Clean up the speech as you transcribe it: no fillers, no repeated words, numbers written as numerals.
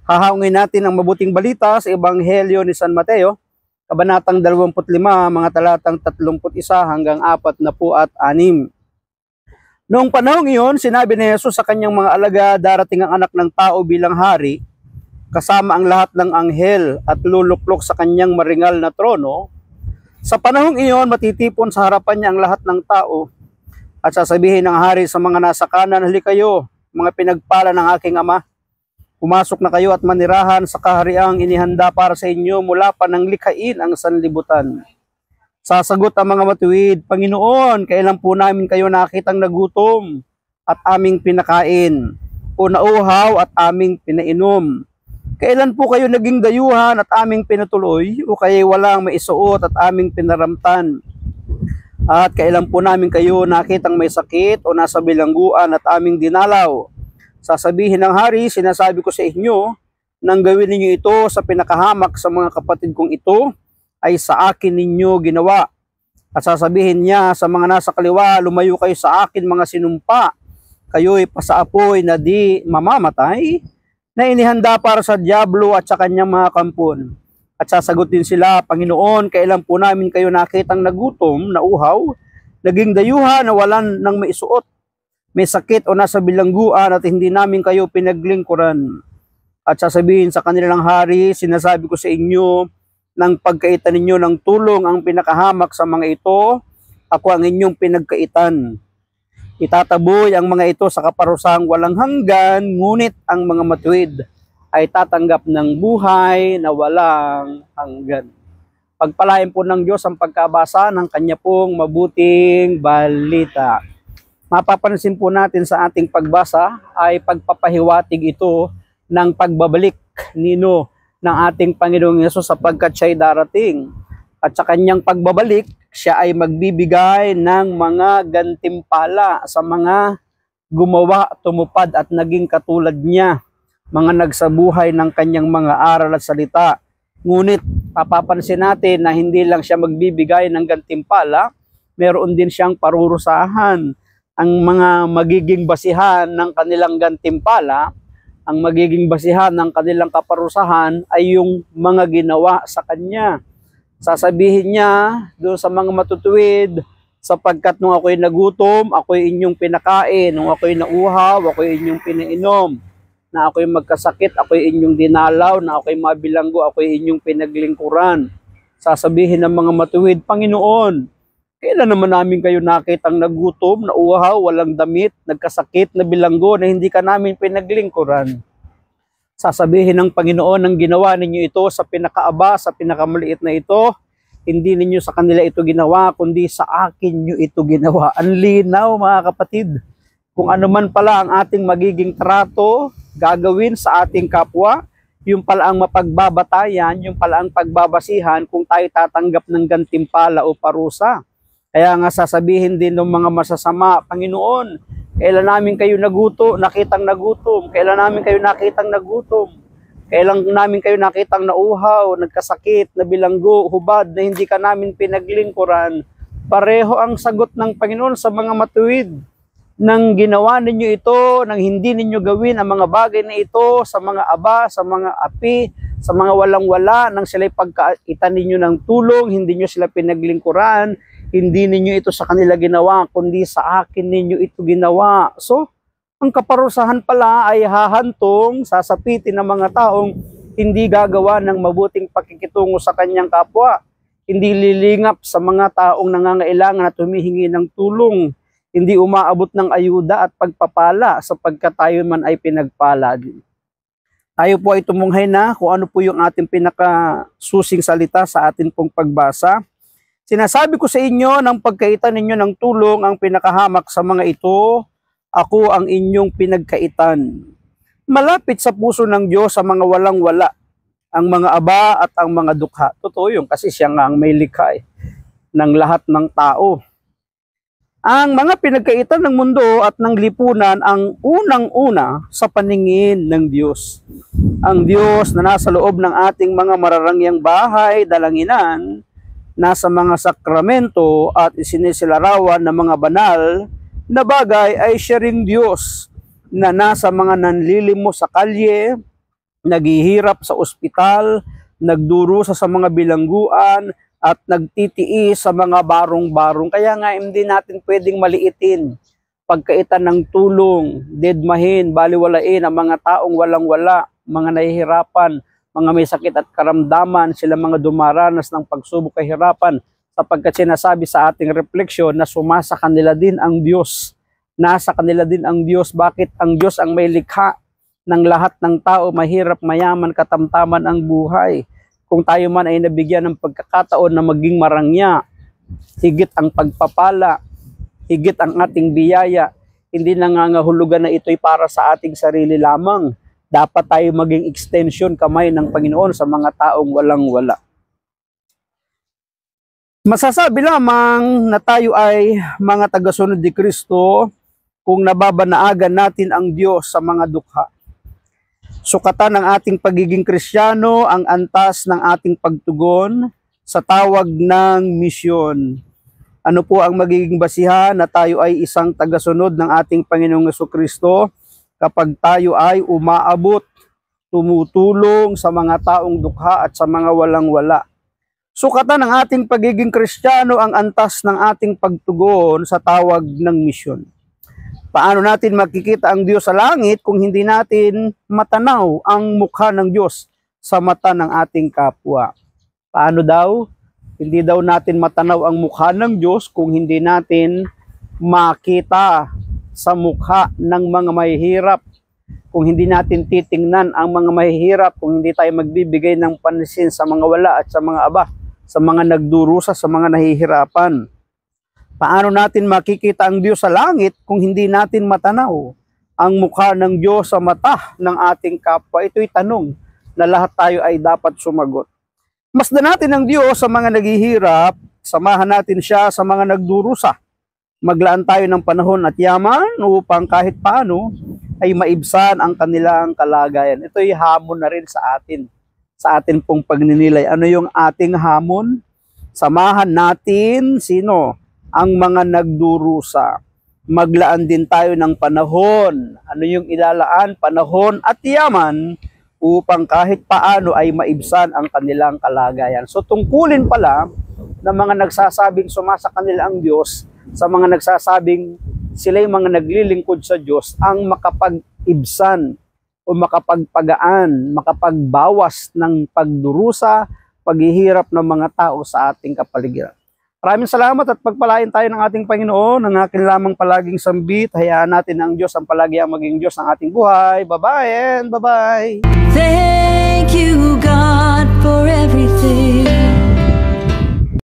Hahaungin natin ang mabuting balita sa Ebanghelyo ni San Mateo, Kabanatang 25, mga talatang 31 hanggang 46. Noong panahong iyon, sinabi ni Jesus sa kanyang mga alagad, darating ang anak ng tao bilang hari, kasama ang lahat ng anghel at luluklok sa kanyang maringal na trono. Sa panahong iyon, matitipon sa harapan niya ang lahat ng tao at sasabihin ng hari sa mga nasa kanan, halika kayo, mga pinagpala ng aking ama. Pumasok na kayo at manirahan sa kahariang inihanda para sa inyo mula pa nang likhain ang sanlibutan. Sasagot ang mga matuwid, Panginoon, kailan po namin kayo nakitang nagutom at aming pinakain, o nauhaw at aming pinainom? Kailan po kayo naging dayuhan at aming pinatuloy, o kaya walang maisuot at aming pinaramtan? At kailan po namin kayo nakitang may sakit o nasa bilangguan at aming dinalaw? Sasabihin ng hari, sinasabi ko sa inyo, nang gawin ninyo ito sa pinakahamak sa mga kapatid kong ito, ay sa akin ninyo ginawa. At sasabihin niya sa mga nasa kaliwa, lumayo kayo sa akin mga sinumpa, kayo'y pasaapoy na di mamamatay, na inihanda para sa dyablo at sa kanyang mga kampon. At sasagutin sila, Panginoon, kailan po namin kayo nakitang nagutom, nauhaw, naging dayuhan na walan ng maisuot, may sakit o nasa bilangguan at hindi namin kayo pinaglingkuran? At sasabihin sa kanilang hari, sinasabi ko sa inyo, nang pagkaitan ninyo ng tulong ang pinakahamak sa mga ito, ako ang inyong pinagkaitan. Itataboy ang mga ito sa kaparusang walang hanggan, ngunit ang mga matuwid ay tatanggap ng buhay na walang hanggan. Pagpalain po ng Diyos ang pagkabasa ng kanya pong mabuting balita. Mapapansin po natin sa ating pagbasa ay pagpapahiwatig ito ng pagbabalik ng ating Panginoong Hesus sapagkat siya'y darating. At sa kanyang pagbabalik, siya ay magbibigay ng mga gantimpala sa mga gumawa, tumupad at naging katulad niya, mga nagsabuhay ng kanyang mga aral at salita. Ngunit papapansin natin na hindi lang siya magbibigay ng gantimpala, meron din siyang parurusahan. Ang mga magiging basihan ng kanilang gantimpala, ang magiging basihan ng kanilang kaparusahan ay yung mga ginawa sa kanya. Sasabihin niya doon sa mga matutuwid, sapagkat nung ako'y nagutom, ako'y inyong pinakain, nung ako'y nauhaw, ako'y inyong pinainom, na ako'y magkasakit, ako'y inyong dinalaw, na ako'y mabilanggo, ako'y inyong pinaglingkuran. Sasabihin ng mga matuwid, Panginoon, kailan naman namin kayo nakitang nagutom, nauhaw, walang damit, nagkasakit, nabilanggo, na hindi ka namin pinaglingkuran? Sasabihin ng Panginoon, ang ginawa ninyo ito sa pinakaaba, sa pinakamaliit na ito, hindi ninyo sa kanila ito ginawa, kundi sa akin nyo ito ginawa. Ang linaw, mga kapatid. Kung ano man pala ang ating magiging trato, gagawin sa ating kapwa, yung pala ang mapagbabatayan, yung pala ang pagbabasihan kung tayo tatanggap ng gantimpala o parusa. Kaya nga sasabihin din ng mga masasama, Panginoon, kailan namin kayo nakitang nagutom? Kailan namin kayo nakitang nagutom? Kailan namin kayo nakitang nauhaw, nagkasakit, nabilanggo, hubad, na hindi ka namin pinaglingkuran? Pareho ang sagot ng Panginoon sa mga matuwid. Nang ginawa ninyo ito, nang hindi ninyo gawin ang mga bagay na ito sa mga aba, sa mga api, sa mga walang-wala, nang sila'y pagkaitan ninyo ng tulong, hindi nyo sila pinaglingkuran, hindi ninyo ito sa kanila ginawa, kundi sa akin ninyo ito ginawa. So, ang kaparusahan pala ay hahantong, sasapitin ng mga taong hindi gagawa ng mabuting pakikitungo sa kanyang kapwa, hindi lilingap sa mga taong nangangailangan at humihingi ng tulong, hindi umaabot ng ayuda at pagpapala sapagkat tayo man ay pinagpala din. Tayo po ay tumunghay na kung ano po yung ating pinakasusing salita sa atin pong pagbasa. Sinasabi ko sa inyo, ng pagkaitan ninyo ng tulong ang pinakahamak sa mga ito, ako ang inyong pinagkaitan. Malapit sa puso ng Diyos sa mga walang-wala, ang mga aba at ang mga dukha. Totoo yun, kasi siya nga ang may likha ng lahat ng tao. Ang mga pinagkaitan ng mundo at ng lipunan ang unang-una sa paningin ng Diyos. Ang Diyos na nasa loob ng ating mga mararangyang bahay, dalanginan, nasa mga sakramento at isinisilarawan ng mga banal na bagay ay siya ring Diyos na nasa mga nanlilimos sa kalye, naghihirap sa ospital, nagdurusa sa mga bilangguan, at nagtitiis sa mga barong-barong. Kaya nga hindi natin pwedeng maliitin, pagkaitan ng tulong, dedmahin, baliwalain ang mga taong walang-wala, mga nahihirapan, mga may sakit at karamdaman, sila mga dumaranas ng pagsubok kahirapan, sapagkat sinasabi sa ating refleksyon na sumasa kanila din ang Diyos. Nasa kanila din ang Diyos. Bakit? Ang Diyos ang may likha ng lahat ng tao, mahirap, mayaman, katamtaman ang buhay. Kung tayo man ay nabigyan ng pagkakataon na maging marangya, higit ang pagpapala, higit ang ating biyaya, hindi nangangahulugan na ito'y para sa ating sarili lamang. Dapat tayo maging extension kamay ng Panginoon sa mga taong walang-wala. Masasabi lamang na tayo ay mga tagasunod ni Kristo kung nababanaagan natin ang Diyos sa mga dukha. Sukatan ng ating pagiging Kristiyano ang antas ng ating pagtugon sa tawag ng misyon. Ano po ang magiging basihan na tayo ay isang tagasunod ng ating Panginoong Jesucristo kapag tayo ay umaabot, tumutulong sa mga taong dukha at sa mga walang-wala. Sukatan ng ating pagiging Kristiyano ang antas ng ating pagtugon sa tawag ng misyon. Paano natin makikita ang Diyos sa langit kung hindi natin matanaw ang mukha ng Diyos sa mata ng ating kapwa? Paano daw? Hindi daw natin matanaw ang mukha ng Diyos kung hindi natin makita sa mukha ng mga mahihirap, kung hindi natin titingnan ang mga mahihirap, kung hindi tayo magbibigay ng pansin sa mga wala at sa mga aba, sa mga nagdurusa, sa mga nahihirapan. Paano natin makikita ang Diyos sa langit kung hindi natin matanaw ang mukha ng Diyos sa mata ng ating kapwa? Ito'y tanong na lahat tayo ay dapat sumagot. Masdan natin ang Diyos sa mga naghihirap, samahan natin siya sa mga nagdurusa. Maglaan tayo ng panahon at yaman upang kahit paano ay maibsan ang kanilang kalagayan. Ito'y hamon na rin sa atin pong pagninilay. Ano yung ating hamon? Samahan natin sino? Ang mga nagdurusa. Maglaan din tayo ng panahon. Ano yung ilalaan? Panahon at yaman upang kahit paano ay maibsan ang kanilang kalagayan. So tungkulin pala ng mga nagsasabing sumasa kanila ang Diyos sa mga nagsasabing sila yung mga naglilingkod sa Diyos ang makapag-ibsan o makapagpagaan, makapagbawas ng pagdurusa, paghihirap ng mga tao sa ating kapaligiran. Maraming salamat at pagpalain tayo ng ating Panginoon, ng aking lamang palaging sambit. Hayaan natin ang Diyos ang palagi ang maging Diyos ng ating buhay. Bye-bye and bye-bye.